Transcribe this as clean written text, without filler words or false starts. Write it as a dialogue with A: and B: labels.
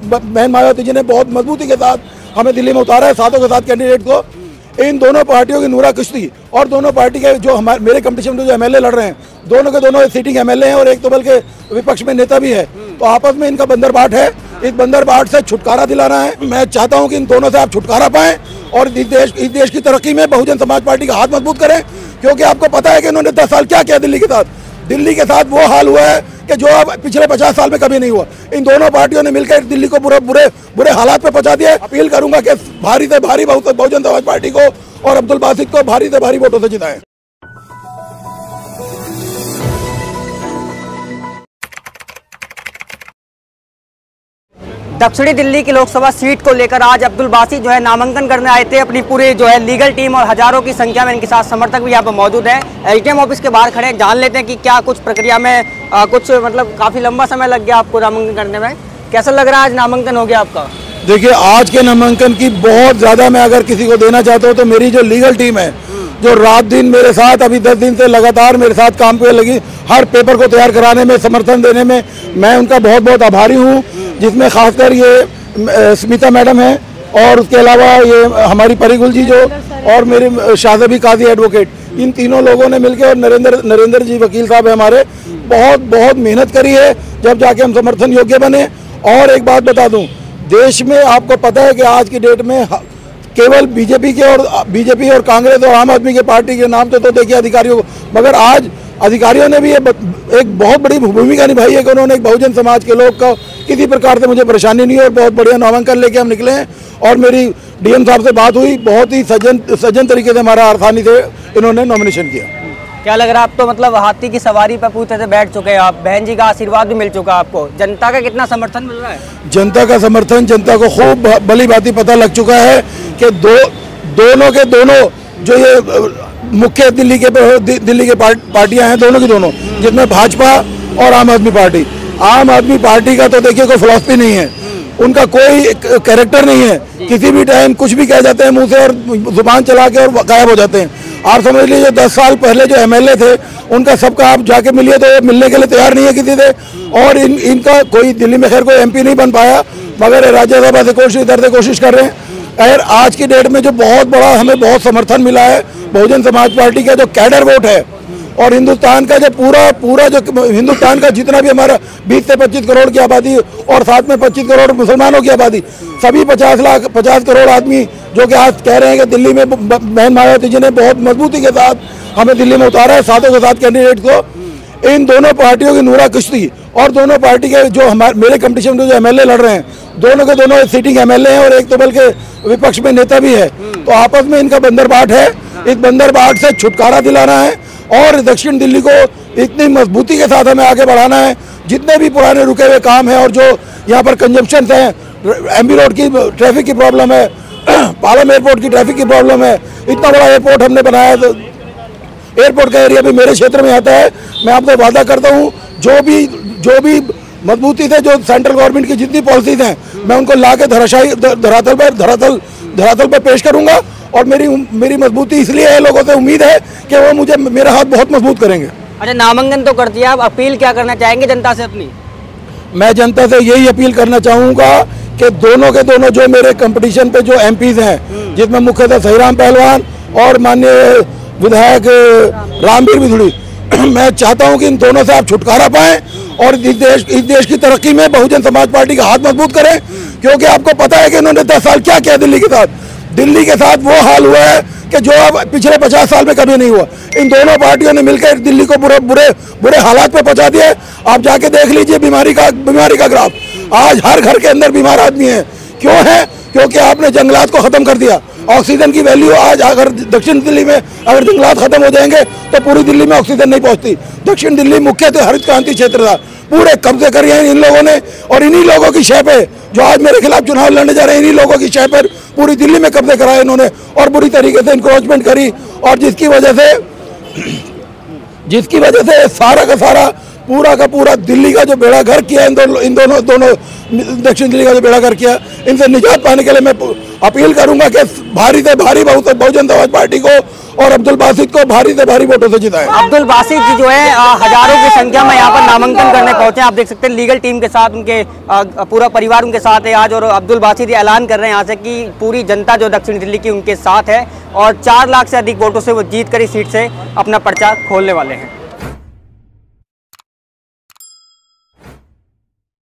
A: बहन मायावती जी ने बहुत मजबूती के साथ हमें दिल्ली में उतारा है, सातों के साथ कैंडिडेट को। इन दोनों पार्टियों की नूरा कुश्ती और दोनों पार्टी के जो मेरे कंपटीशन में जो एमएलए लड़ रहे हैं, दोनों के दोनों सीटिंग एमएलए हैं और एक तो बल्कि विपक्ष में नेता भी है। तो आपस में इनका बंदरबाट है, इस बंदरबाट से छुटकारा दिलाना है। मैं चाहता हूं कि इन दोनों से आप छुटकारा पाएं और इस देश की तरक्की में बहुजन समाज पार्टी का हाथ मजबूत करें, क्योंकि आपको पता है कि इन्होंने 10 साल क्या किया दिल्ली के साथ। दिल्ली के साथ वो हाल हुआ है कि जो अब पिछले 50 साल में कभी नहीं हुआ। इन दोनों पार्टियों ने मिलकर दिल्ली को बुरे हालात पे पहुंचा दिया है। अपील करूंगा कि भारी से भारी बहुजन समाज पार्टी को और अब्दुल बासित को भारी से भारी वोटों से जिताएं।
B: दक्षिणी दिल्ली की लोकसभा सीट को लेकर आज अब्दुल बासित जो है नामांकन करने आए थे। अपनी पूरे जो है लीगल टीम और हजारों की संख्या में इनके साथ समर्थक भी यहाँ पर मौजूद है। एटीएम ऑफिस के बाहर खड़े हैं, जान लेते हैं कि क्या कुछ प्रक्रिया में कुछ मतलब काफी लंबा समय लग गया आपको नामांकन करने में। कैसा लग रहा है आज नामांकन हो गया आपका?
A: देखिए, आज के नामांकन की बहुत ज्यादा मैं अगर किसी को देना चाहता हूँ तो मेरी जो लीगल टीम है, जो रात दिन मेरे साथ अभी 10 दिन से लगातार मेरे साथ काम पे लगी, हर पेपर को तैयार कराने में, समर्थन देने में, मैं उनका बहुत बहुत आभारी हूँ। जिसमें खासकर ये स्मिता मैडम है और उसके अलावा ये हमारी परिगुल जी जो और मेरे शाहजबी काजी एडवोकेट, इन तीनों लोगों ने मिलकर और नरेंद्र जी वकील साहब है हमारे, बहुत बहुत मेहनत करी है जब जाके हम समर्थन योग्य बने। और एक बात बता दूं, देश में आपको पता है कि आज की डेट में केवल बीजेपी और कांग्रेस और आम आदमी की पार्टी के नाम तो देखिए अधिकारियों को, मगर आज अधिकारियों ने भी एक बहुत बड़ी भूमिका निभाई है कि उन्होंने एक बहुजन समाज के लोग का किसी प्रकार से मुझे परेशानी नहीं है और बहुत बढ़िया नामांकन लेके हम निकले हैं। और मेरी डीएम साहब से बात हुई, बहुत ही सज्जन तरीके से हमारा आसानी से इन्होंने नॉमिनेशन किया।
B: क्या लग रहा है आप तो मतलब हाथी की सवारी पर पूरी तरह से बैठ चुके हैं आप, बहन जी का आशीर्वाद भी मिल चुका है आपको, जनता का कितना समर्थन मिल रहा है? जनता का समर्थन, जनता को खूब भली भांति पता लग चुका है कि दोनों के दोनों जो ये मुख्य दिल्ली के पार्टियां हैं, दोनों की दोनों, जिसमें भाजपा और आम आदमी पार्टी। आम आदमी पार्टी का तो देखिए कोई फिलॉसफी नहीं है, उनका कोई कैरेक्टर नहीं है, किसी भी टाइम कुछ भी कह जाते हैं मुंह से और जुबान चला के और गायब हो जाते हैं। आप समझ लीजिए 10 साल पहले जो एमएलए थे उनका सबका आप जाके मिलिए तो मिलने के लिए तैयार नहीं है किसी से। और इनका कोई दिल्ली में खैर कोई एमपी नहीं बन पाया, मगर राज्यसभा से इधर से कोशिश कर रहे हैं। खैर आज की डेट में जो बहुत बड़ा हमें बहुत समर्थन मिला है बहुजन समाज पार्टी का जो कैडर वोट है और हिंदुस्तान का जो पूरा जो हिंदुस्तान का जितना भी हमारा 20 से 25 करोड़ की आबादी और साथ में 25 करोड़ मुसलमानों की आबादी, सभी 50 करोड़ आदमी जो कि आज कह रहे हैं कि दिल्ली में बहन मायावती जी ने बहुत मजबूती के साथ हमें दिल्ली में उतारा है, सातों के साथ कैंडिडेट को। इन दोनों पार्टियों की नूरा कुश्ती और दोनों पार्टी के जो मेरे कंपटीशन में जो एमएलए लड़ रहे हैं, दोनों के दोनों सीटिंग एमएलए हैं और एक तो बल्कि विपक्ष में नेता भी है। तो आपस में इनका बंदरबाट है, इस बंदरबाट से छुटकारा दिलाना है और दक्षिण दिल्ली को इतनी मजबूती के साथ हमें आगे बढ़ाना है। जितने भी पुराने रुके हुए काम हैं और जो यहाँ पर कंजम्पशन हैं, एमबी रोड की ट्रैफिक की प्रॉब्लम है, पालम एयरपोर्ट की ट्रैफिक की प्रॉब्लम है, इतना बड़ा एयरपोर्ट हमने बनाया, तो एयरपोर्ट का एरिया भी मेरे क्षेत्र में आता है। मैं आपसे वादा करता हूँ जो भी मजबूती से जो सेंट्रल गवर्नमेंट की जितनी पॉलिसीज हैं मैं उनको ला के धरातल पर पेश करूंगा। और मेरी मजबूती इसलिए है, लोगों से उम्मीद है कि वो मुझे मेरा हाथ बहुत मजबूत करेंगे। अच्छा, नामांकन तो कर दिया, आप अपील क्या करना चाहेंगे जनता से अपनी? मैं
A: जनता से यही अपील करना चाहूँगा कि दोनों के दोनों जो मेरे कंपटीशन पे जो एमपीज हैं, जिसमें मुख्यतः सहीराम पहलवान और माननीय विधायक रामवीर बिधुड़ी, मैं चाहता हूं कि इन दोनों से आप छुटकारा पाएं और इस देश की तरक्की में बहुजन समाज पार्टी का हाथ मजबूत करें, क्योंकि आपको पता है कि इन्होंने 10 साल क्या किया दिल्ली के साथ। दिल्ली के साथ वो हाल हुआ है कि जो अब पिछले 50 साल में कभी नहीं हुआ। इन दोनों पार्टियों ने मिलकर दिल्ली को बुरे हालात पे पहुंचा दिया। आप जाके देख लीजिए बीमारी का ग्राफ, आज हर घर के अंदर बीमार आदमी है। क्यों है? क्योंकि आपने जंगलात को खत्म कर दिया। ऑक्सीजन की वैल्यू आज अगर दक्षिण दिल्ली में अगर जंगलात खत्म हो जाएंगे तो पूरी दिल्ली में ऑक्सीजन नहीं पहुंचती। दक्षिण दिल्ली मुख्यतः हरित क्रांति क्षेत्र था, पूरे कब्जे करे हैं इन लोगों ने और इन्हीं लोगों की शय पे जो आज मेरे खिलाफ चुनाव लड़ने जा रहे हैं, इन्हीं लोगों की शय पर पूरी दिल्ली में कब्जे कराए इन्होंने और बुरी तरीके से इंक्रोचमेंट करी और जिसकी वजह से सारा का सारा पूरा का पूरा दिल्ली का जो बेड़ा गर्क किया, इन दोनों दक्षिण दिल्ली का जो बेड़ा गर्क किया, इनसे निजात पाने के लिए मैं अपील करूंगा कि भारी से भारी बहुजन समाज पार्टी को और अब्दुल बासित को भारी से भारी वोटों से जिताएं।
B: अब्दुल बासित जी जो है हजारों की संख्या में यहाँ पर नामांकन करने पहुंचे हैं। आप देख सकते हैं लीगल टीम के साथ, उनके पूरा परिवार उनके साथ है आज, और अब्दुल बासित ये ऐलान कर रहे हैं यहाँ से कि पूरी जनता जो दक्षिण दिल्ली की उनके साथ है और 4 लाख से अधिक वोटों से वो जीत कर इस सीट से अपना पर्चा खोलने वाले हैं।